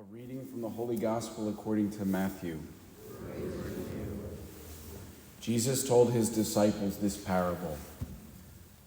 A reading from the Holy Gospel according to Matthew. Jesus told his disciples this parable.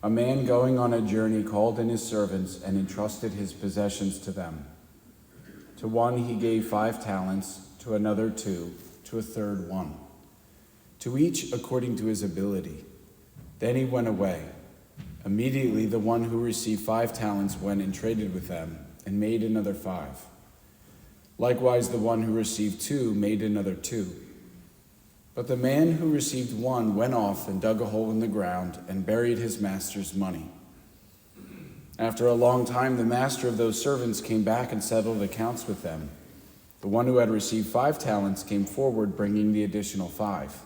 A man going on a journey called in his servants and entrusted his possessions to them. To one he gave 5 talents, to another 2, to a third 1. To each according to his ability. Then he went away. Immediately the one who received 5 talents went and traded with them and made another 5. Likewise, the one who received 2 made another 2. But the man who received 1 went off and dug a hole in the ground and buried his master's money. After a long time, the master of those servants came back and settled accounts with them. The one who had received 5 talents came forward, bringing the additional 5.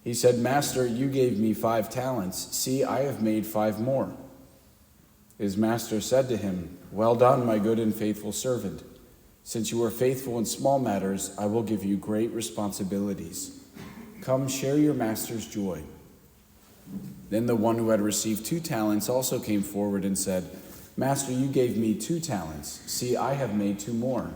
He said, "Master, you gave me 5 talents. See, I have made 5 more." His master said to him, "Well done, my good and faithful servant. Since you were faithful in small matters, I will give you great responsibilities. Come, share your master's joy." Then the one who had received 2 talents also came forward and said, "Master, you gave me 2 talents. See, I have made 2 more."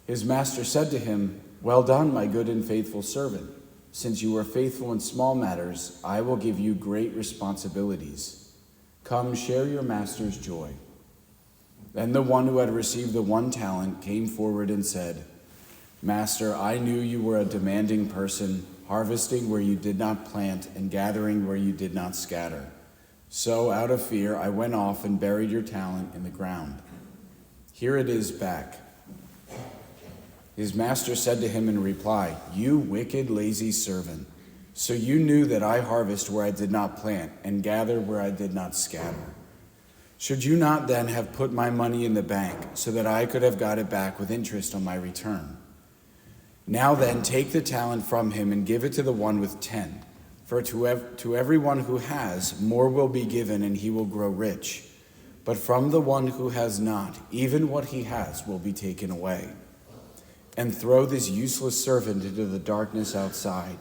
His master said to him, "Well done, my good and faithful servant. Since you were faithful in small matters, I will give you great responsibilities. Come, share your master's joy." Then the one who had received the 1 talent came forward and said, "Master, I knew you were a demanding person, harvesting where you did not plant and gathering where you did not scatter. So out of fear, I went off and buried your talent in the ground. Here it is back." His master said to him in reply, "You wicked, lazy servant. So you knew that I harvest where I did not plant and gather where I did not scatter. Should you not then have put my money in the bank so that I could have got it back with interest on my return? Now then, take the talent from him and give it to the one with 10. For to everyone who has, more will be given and he will grow rich. But from the one who has not, even what he has will be taken away. And throw this useless servant into the darkness outside,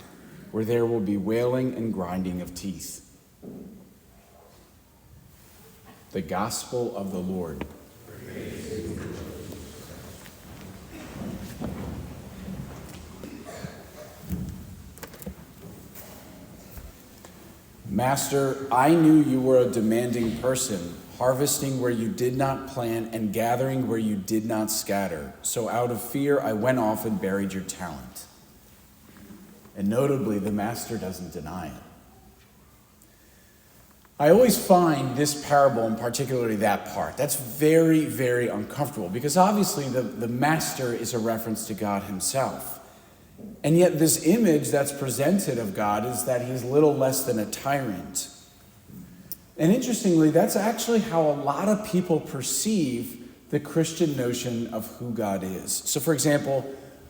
where there will be wailing and grinding of teeth." The Gospel of the Lord. "Master, I knew you were a demanding person, harvesting where you did not plant and gathering where you did not scatter. So out of fear, I went off and buried your talent." And notably, the master doesn't deny it. I always find this parable, and particularly that part, that's very, very uncomfortable, because obviously the master is a reference to God himself. And yet this image that's presented of God is that he's little less than a tyrant. And interestingly, that's actually how a lot of people perceive the Christian notion of who God is. So for example,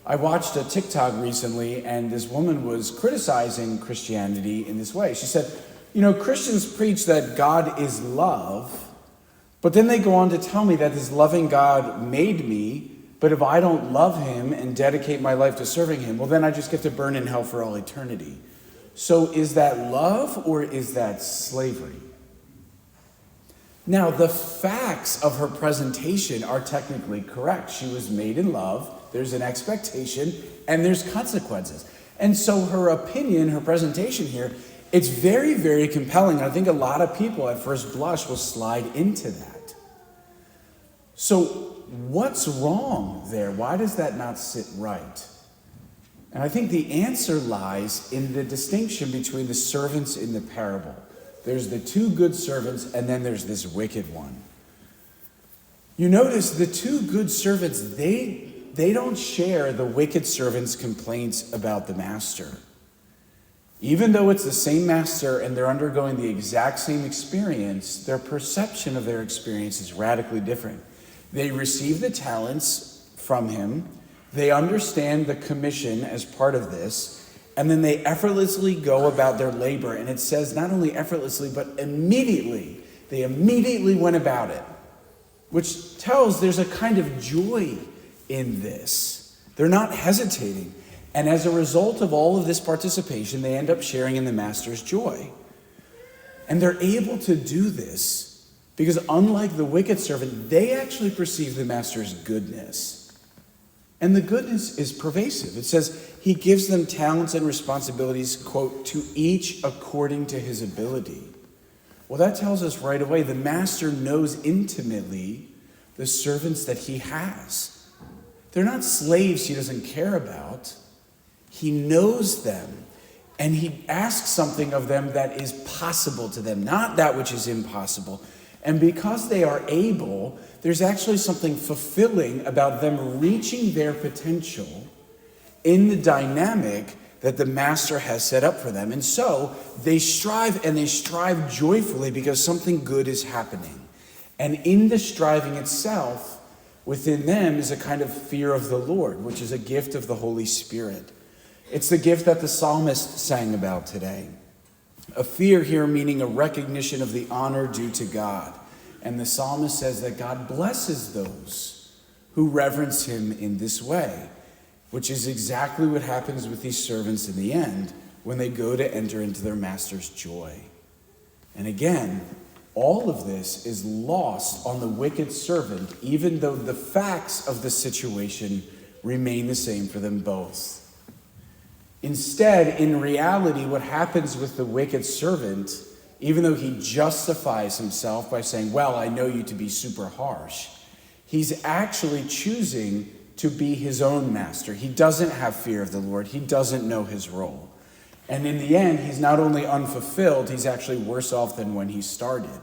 I watched a TikTok recently, and this woman was criticizing Christianity in this way. She said, Christians preach that God is love, but then they go on to tell me that this loving God made me, but if I don't love him and dedicate my life to serving him, well, then I just get to burn in hell for all eternity. So is that love or is that slavery? Now, the facts of her presentation are technically correct. She was made in love, there's an expectation, and there's consequences. And so her opinion, her presentation here, it's very, very compelling. I think a lot of people at first blush will slide into that. So what's wrong there? Why does that not sit right? And I think the answer lies in the distinction between the servants in the parable. There's the 2 good servants, and then there's this wicked one. You notice the 2 good servants, they don't share the wicked servant's complaints about the master. Even though it's the same master and they're undergoing the exact same experience, their perception of their experience is radically different. They receive the talents from him, they understand the commission as part of this, and then they effortlessly go about their labor. And it says not only effortlessly, but immediately. They immediately went about it, which tells there's a kind of joy in this. They're not hesitating. And as a result of all of this participation, they end up sharing in the master's joy. And they're able to do this Because unlike the wicked servant, they actually perceive the master's goodness. And the goodness is pervasive. It says he gives them talents and responsibilities, quote, to each according to his ability. Well, that tells us right away the master knows intimately the servants that he has. They're not slaves he doesn't care about. He knows them, and he asks something of them that is possible to them, not that which is impossible. And because they are able, there's actually something fulfilling about them reaching their potential in the dynamic that the master has set up for them. And so they strive, and they strive joyfully because something good is happening. And in the striving itself, within them is a kind of fear of the Lord, which is a gift of the Holy Spirit. It's the gift that the psalmist sang about today. A fear here meaning a recognition of the honor due to God. And the psalmist says that God blesses those who reverence him in this way, which is exactly what happens with these servants in the end when they go to enter into their master's joy. And again, all of this is lost on the wicked servant, even though the facts of the situation remain the same for them both. Instead, in reality, what happens with the wicked servant, even though he justifies himself by saying, well, I know you to be super harsh, he's actually choosing to be his own master. He doesn't have fear of the Lord. He doesn't know his role. And in the end, he's not only unfulfilled, he's actually worse off than when he started.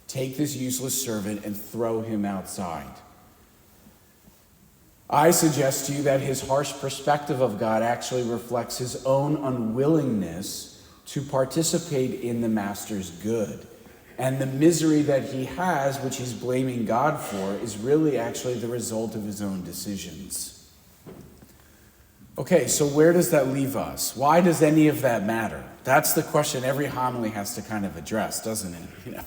Take this useless servant and throw him outside. I suggest to you that his harsh perspective of God actually reflects his own unwillingness to participate in the master's good. And the misery that he has, which he's blaming God for, is really actually the result of his own decisions. Okay, so where does that leave us? Why does any of that matter? That's the question every homily has to kind of address, doesn't it?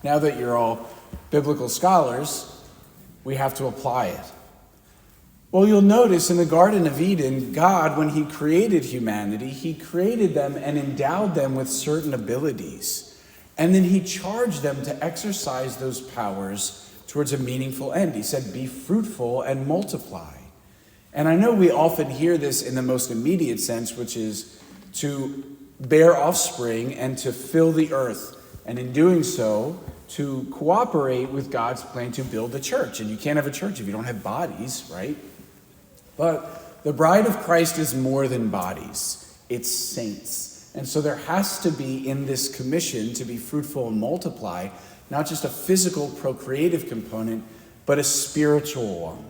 Now that you're all biblical scholars, we have to apply it. Well, you'll notice in the Garden of Eden, God, when he created humanity, he created them and endowed them with certain abilities. And then he charged them to exercise those powers towards a meaningful end. He said, be fruitful and multiply. And I know we often hear this in the most immediate sense, which is to bear offspring and to fill the earth. And in doing so, to cooperate with God's plan to build a church. And you can't have a church if you don't have bodies, right? But the bride of Christ is more than bodies. It's saints. And so there has to be in this commission to be fruitful and multiply, not just a physical procreative component, but a spiritual one.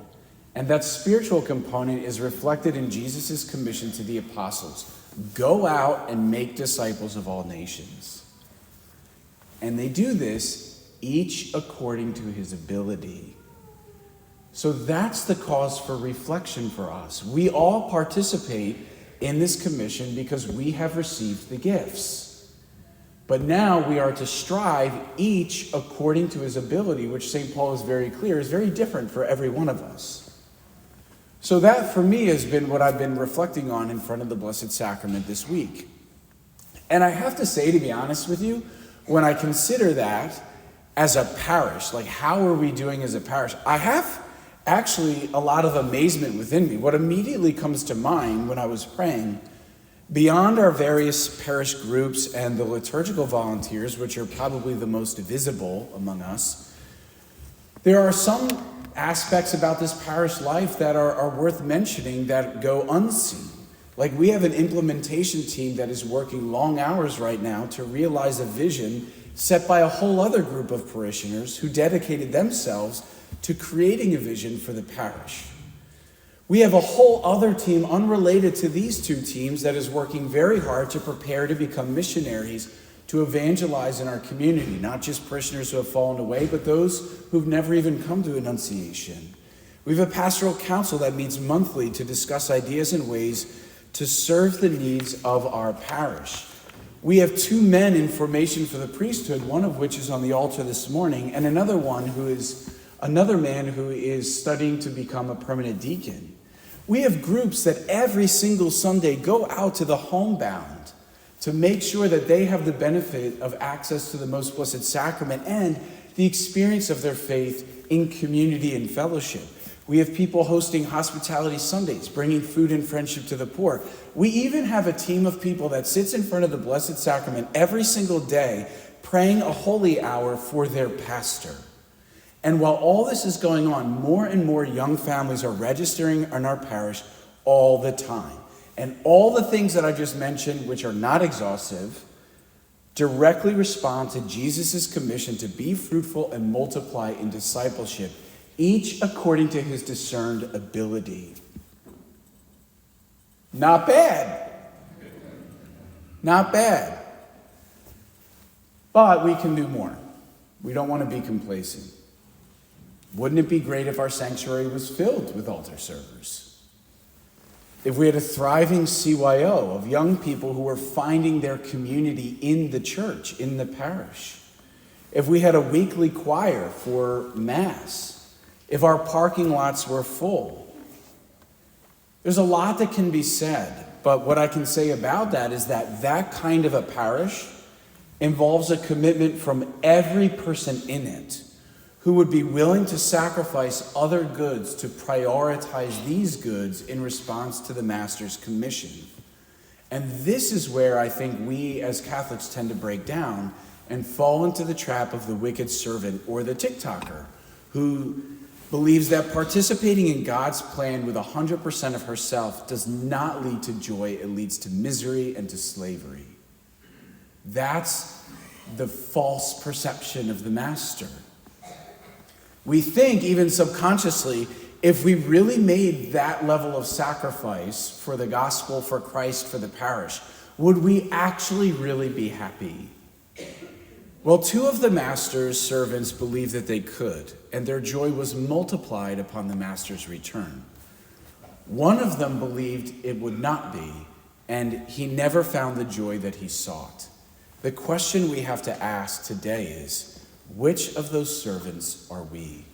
And that spiritual component is reflected in Jesus' commission to the apostles. Go out and make disciples of all nations. And they do this each according to his ability. So that's the cause for reflection for us. We all participate in this commission because we have received the gifts. But now we are to strive each according to his ability, which St. Paul is very clear, is very different for every one of us. So that for me has been what I've been reflecting on in front of the Blessed Sacrament this week. And I have to say, to be honest with you, when I consider that as a parish, like how are we doing as a parish, I have actually a lot of amazement within me. What immediately comes to mind when I was praying, beyond our various parish groups and the liturgical volunteers, which are probably the most visible among us, there are some aspects about this parish life that are worth mentioning that go unseen. Like we have an implementation team that is working long hours right now to realize a vision set by a whole other group of parishioners who dedicated themselves to creating a vision for the parish. We have a whole other team unrelated to these two teams that is working very hard to prepare to become missionaries to evangelize in our community, not just parishioners who have fallen away, but those who've never even come to Annunciation. We have a pastoral council that meets monthly to discuss ideas and ways to serve the needs of our parish. We have 2 men in formation for the priesthood, one of which is on the altar this morning, and another man who is studying to become a permanent deacon. We have groups that every single Sunday go out to the homebound to make sure that they have the benefit of access to the Most Blessed Sacrament and the experience of their faith in community and fellowship. We have people hosting hospitality Sundays, bringing food and friendship to the poor. We even have a team of people that sits in front of the Blessed Sacrament every single day, praying a holy hour for their pastor. And while all this is going on, more and more young families are registering in our parish all the time. And all the things that I just mentioned, which are not exhaustive, directly respond to Jesus' commission to be fruitful and multiply in discipleship, each according to his discerned ability. Not bad. Not bad. But we can do more. We don't want to be complacent. Wouldn't it be great if our sanctuary was filled with altar servers? If we had a thriving CYO of young people who were finding their community in the church, in the parish. If we had a weekly choir for Mass. If our parking lots were full. There's a lot that can be said, but what I can say about that is that kind of a parish involves a commitment from every person in it who would be willing to sacrifice other goods to prioritize these goods in response to the Master's commission. And this is where I think we as Catholics tend to break down and fall into the trap of the wicked servant or the TikToker who believes that participating in God's plan with 100% of herself does not lead to joy, it leads to misery and to slavery. That's the false perception of the Master. We think, even subconsciously, if we really made that level of sacrifice for the gospel, for Christ, for the parish, would we actually really be happy? Well, 2 of the Master's servants believed that they could, and their joy was multiplied upon the Master's return. One of them believed it would not be, and he never found the joy that he sought. The question we have to ask today is, which of those servants are we?